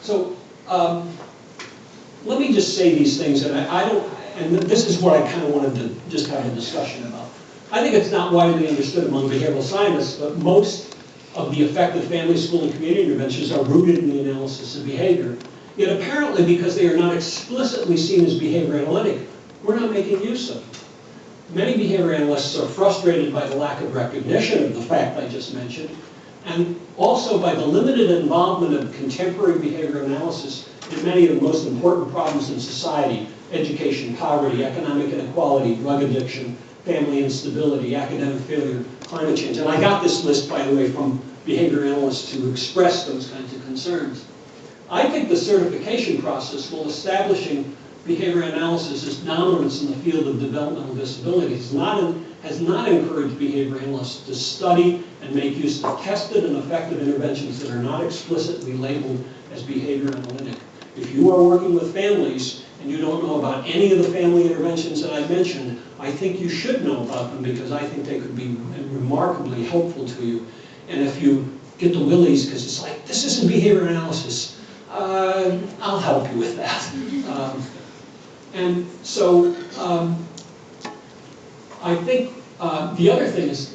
So let me just say these things, and I don't, and this is what I kind of wanted to just have a discussion about. I think it's not widely understood among behavioral scientists, but most of the effective family, school, and community interventions are rooted in the analysis of behavior. Yet apparently, because they are not explicitly seen as behavior analytic, we're not making use of them. Many behavior analysts are frustrated by the lack of recognition of the fact I just mentioned, and also by the limited involvement of contemporary behavior analysis in many of the most important problems in society: education, poverty, economic inequality, drug addiction, family instability, academic failure, climate change. And I got this list, by the way, from behavior analysts to express those kinds of concerns. I think the certification process, while establishing behavior analysis as dominance in the field of developmental disabilities, has not encouraged behavior analysts to study and make use of tested and effective interventions that are not explicitly labeled as behavior analytic. If you are working with families and you don't know about any of the family interventions that I mentioned, I think you should know about them, because I think they could be remarkably helpful to you. And if you get the willies, because it's like, this isn't behavior analysis, I'll help you with that. And so I think the other thing is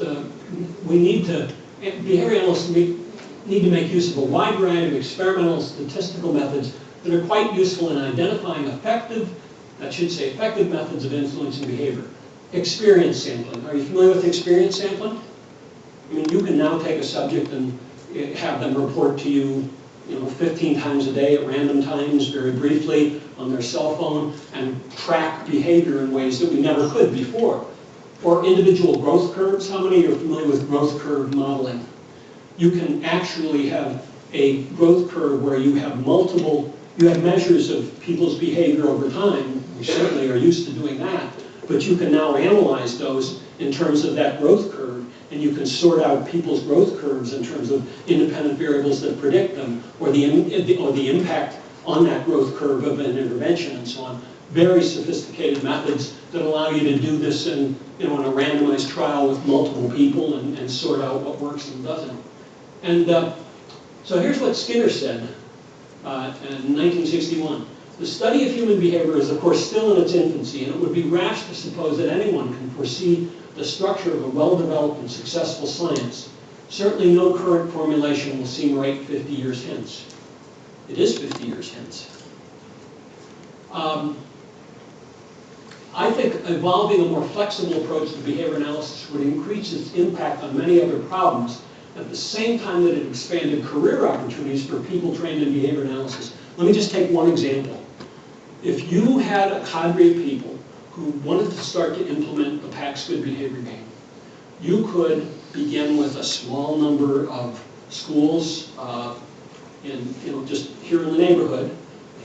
behavior analysts need to make use of a wide variety of experimental and statistical methods that are quite useful in identifying effective methods of influencing behavior. Experience sampling. Are you familiar with experience sampling? I mean, you can now take a subject and have them report to you, 15 times a day at random times, very briefly, on their cell phone, and track behavior in ways that we never could before. For individual growth curves, how many are familiar with growth curve modeling? You can actually have a growth curve where you have measures of people's behavior over time. We certainly are used to doing that, but you can now analyze those in terms of that growth curve, and you can sort out people's growth curves in terms of independent variables that predict them, or the impact on that growth curve of an intervention, and so on. Very sophisticated methods that allow you to do this in a randomized trial with multiple people and sort out what works and doesn't. And so here's what Skinner said in 1961. The study of human behavior is, of course, still in its infancy, and it would be rash to suppose that anyone can foresee the structure of a well-developed and successful science. Certainly no current formulation will seem right 50 years hence. It is 50 years hence. I think evolving a more flexible approach to behavior analysis would increase its impact on many other problems at the same time that it expanded career opportunities for people trained in behavior analysis. Let me just take one example. If you had a cadre of people who wanted to start to implement the PACS Good Behavior Game, you could begin with a small number of schools just here in the neighborhood,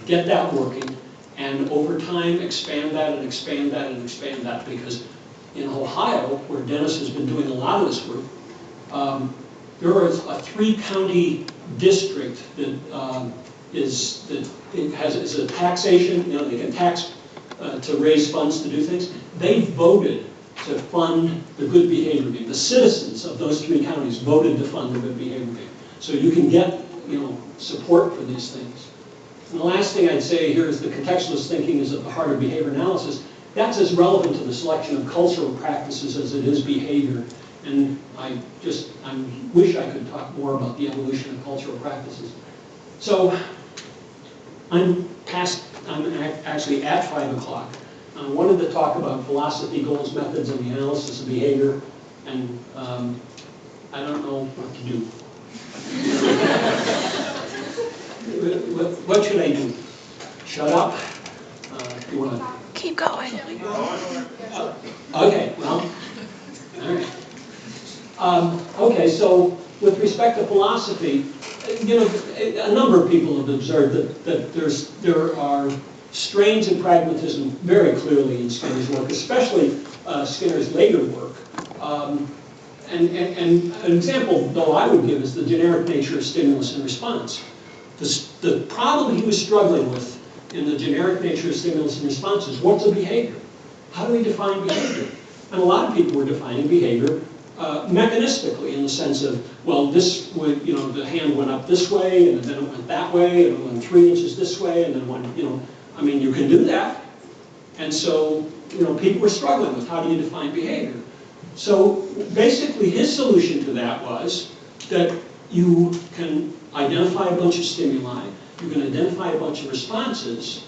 get that working, and over time expand that and expand that and expand that, because in Ohio, where Dennis has been doing a lot of this work, there is a 3-county district that is a taxation, they can tax to raise funds to do things. They voted to fund the Good Behavior Game. The citizens of those 3 counties voted to fund the Good Behavior Game. So you can get support for these things. And the last thing I'd say here is the contextualist thinking is at the heart of behavior analysis. That's as relevant to the selection of cultural practices as it is behavior. And I wish I could talk more about the evolution of cultural practices. So I'm actually at 5 o'clock. I wanted to talk about philosophy, goals, methods, and the analysis of behavior. And I don't know what to do. What should I do? Shut up? You want to keep going? Okay, well, all right. Okay, so with respect to philosophy, a number of people have observed that there are strains of pragmatism very clearly in Skinner's work, especially Skinner's later work. And an example, though, I would give is the generic nature of stimulus and response. The problem he was struggling with in the generic nature of stimulus and response is, what's a behavior? How do we define behavior? And a lot of people were defining behavior mechanistically, in the sense of, well, this would, you know, the hand went up this way, and then it went that way, and it went 3 inches this way, and then went, you know, I mean, you can do that. And so, you know, people were struggling with how do you define behavior. So basically his solution to that was that you can identify a bunch of stimuli, you can identify a bunch of responses,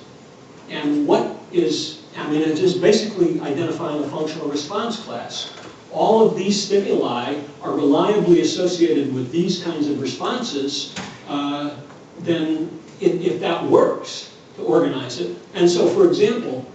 and what is, I mean, it is basically identifying a functional response class. All of these stimuli are reliably associated with these kinds of responses, then if that works to organize it. And so, for example,